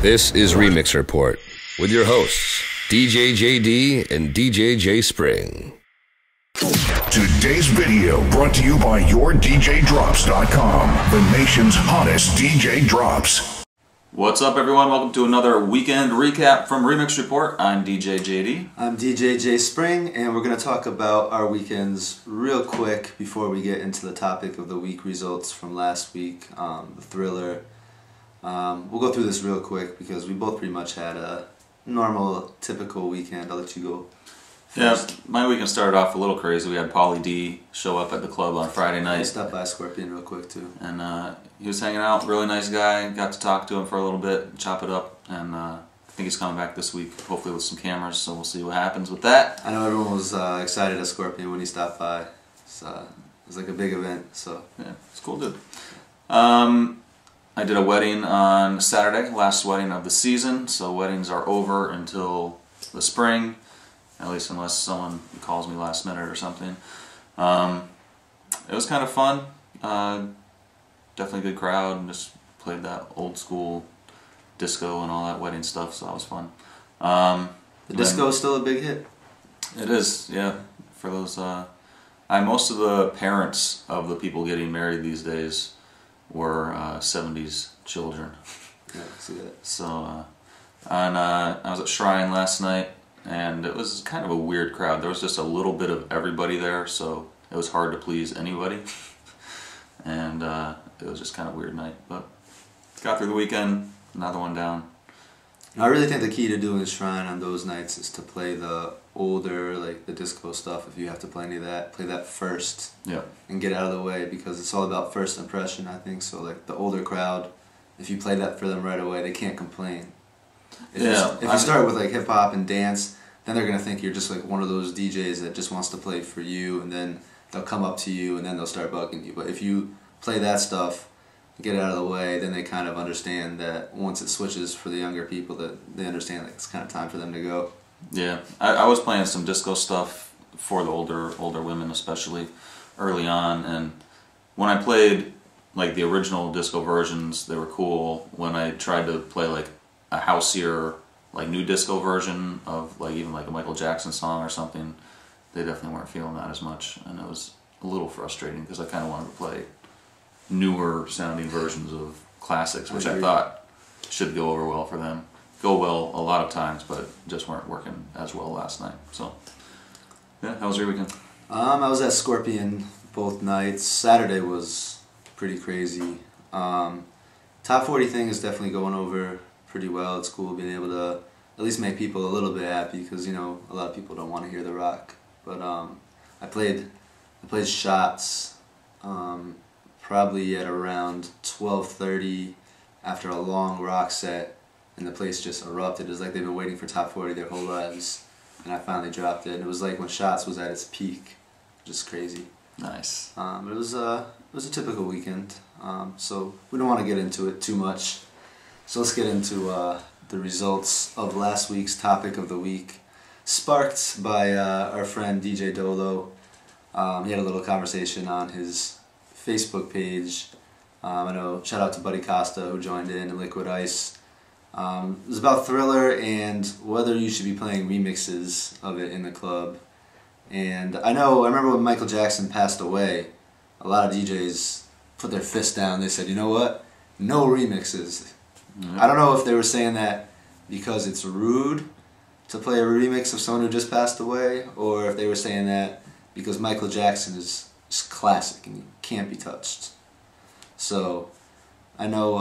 This is Remix Report with your hosts, DJ JD and DJ J Spring. Today's video brought to you by YourDJDrops.com, the nation's hottest DJ drops. What's up, everyone? Welcome to another weekend recap from Remix Report. I'm DJ JD. I'm DJ J Spring, and we're going to talk about our weekends real quick before we get into the topic of the week results from last week, the Thriller. We'll go through this real quick because we both pretty much had a normal, typical weekend. I'll let you go first. Yeah, my weekend started off a little crazy. We had Pauly D show up at the club on Friday night. I stopped by Scorpion real quick too. And he was hanging out, really nice guy. Got to talk to him for a little bit, chop it up, and I think he's coming back this week, hopefully with some cameras, so we'll see what happens with that. I know everyone was excited at Scorpion when he stopped by. So, it was like a big event. So yeah, it's cool, dude. I did a wedding on Saturday, last wedding of the season, so weddings are over until the spring, at least unless someone calls me last minute or something. It was kind of fun, definitely a good crowd, and just played that old school disco and all that wedding stuff, so that was fun. the disco is still a big hit? It is, yeah, for those, most of the parents of the people getting married these days were 70s children. Yeah, I see that. So, I was at Shrine last night, and it was kind of a weird crowd. There was just a little bit of everybody there, so it was hard to please anybody. And it was just kind of a weird night, but got through the weekend, another one down. I really think the key to doing Shrine on those nights is to play the older, like the disco stuff. If you have to play any of that, play that first. Yeah. And get out of the way, because it's all about first impression, I think. So like the older crowd, if you play that for them right away, they can't complain. If you start with like hip hop and dance, then they're gonna think you're just like one of those DJs that just wants to play for you, and then they'll come up to you and then they'll start bugging you. But if you play that stuff, get it out of the way, then they kind of understand that once it switches for the younger people, that they understand that it's kind of time for them to go. Yeah, I was playing some disco stuff for the older women, especially early on, and when I played like the original disco versions, they were cool. When I tried to play like a houseier, like new disco version of like even like a Michael Jackson song or something, they definitely weren't feeling that as much, and it was a little frustrating because I kind of wanted to play newer sounding versions of classics, which I thought should go over well for them. Go well a lot of times, but just weren't working as well last night. So, yeah, how was your weekend? I was at Scorpion both nights. Saturday was pretty crazy. Top 40 thing is definitely going over pretty well. It's cool being able to at least make people a little bit happy, because you know a lot of people don't want to hear the rock. But I played shots probably at around 12:30 after a long rock set, and the place just erupted. It was like they've been waiting for Top 40 their whole lives, and I finally dropped it. And it was like when Shots was at its peak, just crazy. Nice. It was a typical weekend, so we don't want to get into it too much. So let's get into the results of last week's topic of the week, sparked by our friend DJ Dolo. He had a little conversation on his Facebook page. I know, shout out to Buddy Costa who joined in, and Liquid Ice. It was about Thriller and whether you should be playing remixes of it in the club. And I remember when Michael Jackson passed away, a lot of DJs put their fist down. They said, you know what? No remixes. Mm-hmm. I don't know if they were saying that because it's rude to play a remix of someone who just passed away, or if they were saying that because Michael Jackson is classic and he can't be touched. So I know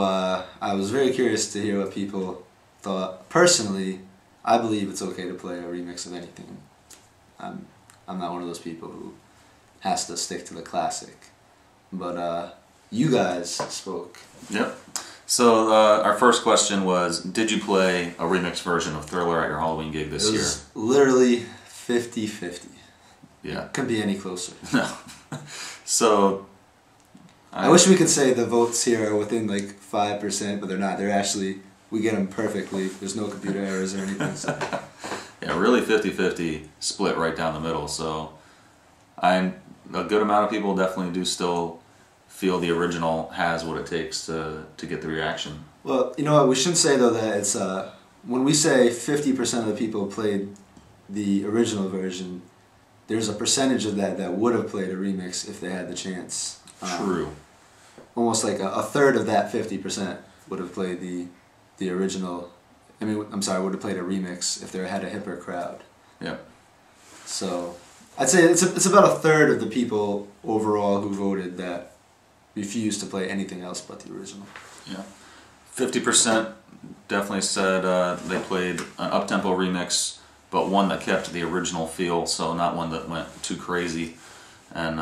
I was very curious to hear what people thought. Personally, I believe it's okay to play a remix of anything. I'm not one of those people who has to stick to the classic. But you guys spoke. Yep. So our first question was, did you play a remix version of Thriller at your Halloween gig this year? It was literally 50-50. Yeah. Couldn't be any closer. No. So I wish we could say the votes here are within like 5%, but they're not. They're actually, we get them perfectly. There's no computer errors or anything. So. Yeah, really 50-50 split right down the middle. So a good amount of people definitely do still feel the original has what it takes to get the reaction Well, you know what? We shouldn't say though that it's when we say 50% of the people played the original version, there's a percentage of that would have played a remix if they had the chance. True. Almost like a third of that 50% would have played the original. I mean, I'm sorry, would have played a remix if they had a hipper crowd. Yeah. So I'd say it's about a third of the people overall who voted that refused to play anything else but the original. Yeah. 50% definitely said they played an up-tempo remix, but one that kept the original feel, so not one that went too crazy and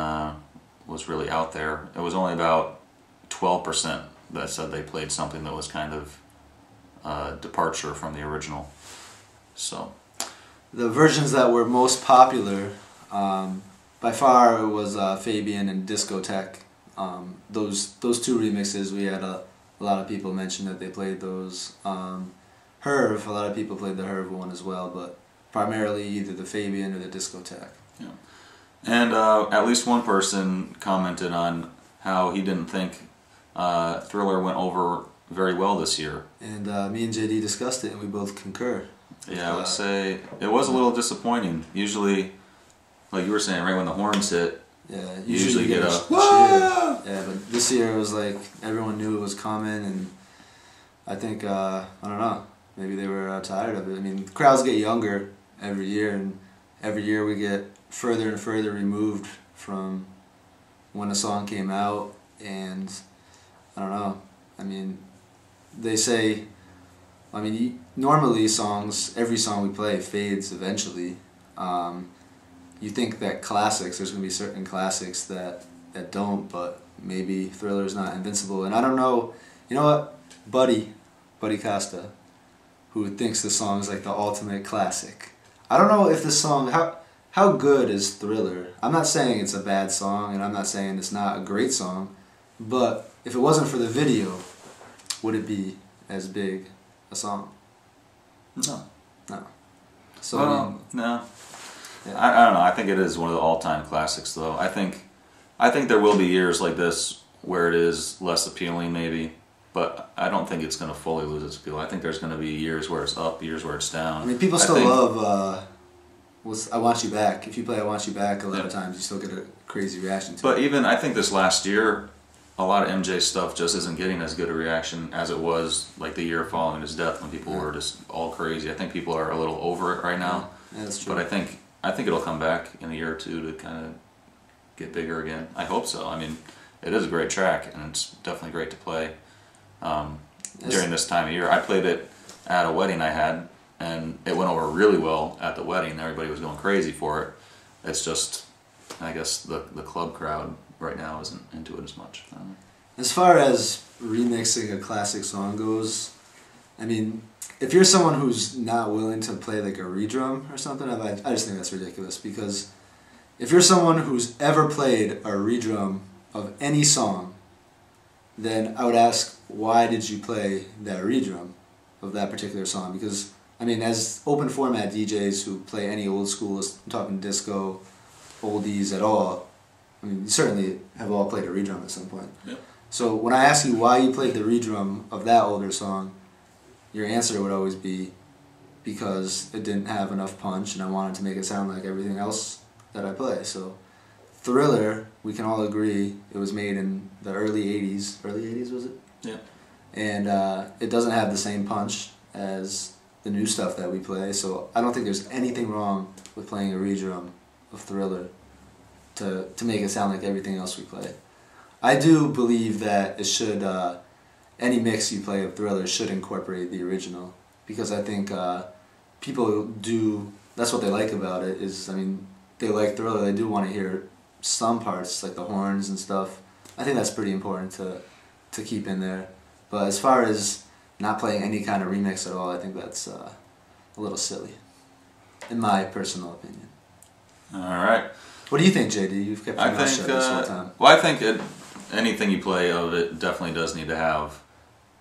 was really out there. It was only about 12% that said they played something that was kind of departure from the original. So the versions that were most popular, by far, it was Fabian and Discotheque. Those two remixes, we had a lot of people mention that they played those. Herv, a lot of people played the Herv one as well, but primarily either the Fabian or the Discotheque. Yeah. And at least one person commented on how he didn't think Thriller went over very well this year. And me and JD discussed it, and we both concur. Yeah, I would say it was a little disappointing. Usually, like you were saying, right when the horns hit, yeah, you usually get a cheer. Yeah, but this year it was like everyone knew it was coming, and I think I don't know, maybe they were tired of it. I mean, crowds get younger every year, and every year we get further and further removed from when a song came out, and I don't know. I mean, they say, I mean, normally every song we play fades eventually. You think that classics, there's going to be certain classics that don't, but maybe Thriller's not invincible. And I don't know, you know what? Buddy Costa, who thinks the song is like the ultimate classic. I don't know if this song, how good is Thriller? I'm not saying it's a bad song, and I'm not saying it's not a great song, but if it wasn't for the video, would it be as big a song? No. No. So well, I mean, no. Yeah. I don't know. I think it is one of the all-time classics, though. I think there will be years like this where it is less appealing, maybe, but I don't think it's going to fully lose its appeal. I think there's going to be years where it's up, years where it's down. I mean, people still love I Want You Back. If you play I Want You Back, a lot of times you still get a crazy reaction to it. But even, I think this last year, a lot of MJ stuff just isn't getting as good a reaction as it was like the year following his death when people were just all crazy. I think people are a little over it right now. Yeah, that's true. But I think it'll come back in a year or two to kind of get bigger again. I hope so. I mean, it is a great track, and it's definitely great to play during this time of year. I played it at a wedding I had, and it went over really well at the wedding. Everybody was going crazy for it. It's just, I guess, the club crowd right now isn't into it as much. As far as remixing a classic song goes, I mean, if you're someone who's not willing to play like a redrum or something, I just think that's ridiculous, because if you're someone who's ever played a redrum of any song, then I would ask, why did you play that redrum of that particular song? Because, I mean, as open format DJs who play any old school, I'm talking disco, oldies at all, I mean, you certainly have all played a redrum at some point. Yep. So when I ask you why you played the redrum of that older song, your answer would always be because it didn't have enough punch and I wanted to make it sound like everything else that I play. So Thriller, we can all agree, it was made in the early 80s. Early 80s, was it? Yeah. And it doesn't have the same punch as the new stuff that we play, so I don't think there's anything wrong with playing a redrum of Thriller to make it sound like everything else we play. I do believe that it should, any mix you play of Thriller should incorporate the original, because I think people do, that's what they like about it, is, I mean, they like Thriller, they do want to hear some parts, like the horns and stuff. I think that's pretty important to keep in there. But as far as not playing any kind of remix at all, I think that's a little silly, in my personal opinion. All right. What do you think, JD? You've kept your mouth shut this whole time. Well, I think anything you play of it definitely does need to have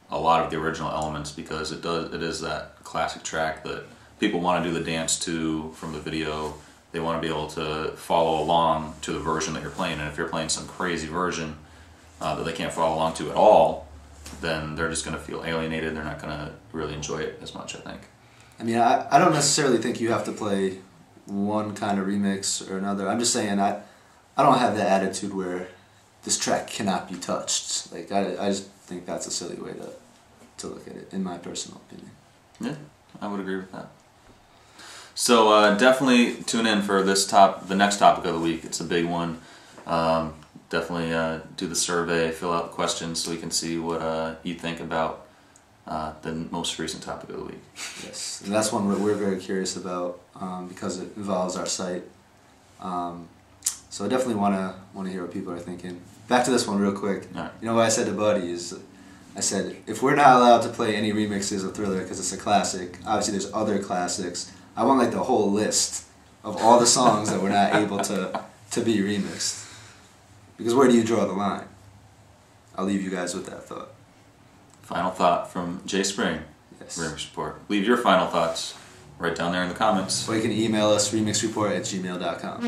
a lot of the original elements, because it is that classic track that people want to do the dance to from the video. They want to be able to follow along to the version that you're playing, and if you're playing some crazy version that they can't follow along to at all, then they're just going to feel alienated. They're not going to really enjoy it as much, I think. I mean, I don't necessarily think you have to play one kind of remix or another. I'm just saying I don't have that attitude where this track cannot be touched. Like I just think that's a silly way to look at it, in my personal opinion. Yeah, I would agree with that. So definitely tune in for the next topic of the week. It's a big one. Definitely do the survey, fill out the questions so we can see what you think about the most recent topic of the week. Yes, and that's one we're very curious about because it involves our site. So I definitely want to hear what people are thinking. Back to this one real quick. Right. You know what I said to Buddy is, I said, if we're not allowed to play any remixes of Thriller because it's a classic, obviously there's other classics. I want like the whole list of all the songs that we're not able to be remixed. Because where do you draw the line? I'll leave you guys with that thought. Final thought from Jay Spring, Yes. Remix Report. Leave your final thoughts right down there in the comments. Or you can email us remixreport@gmail.com.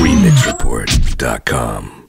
Remixreport.com.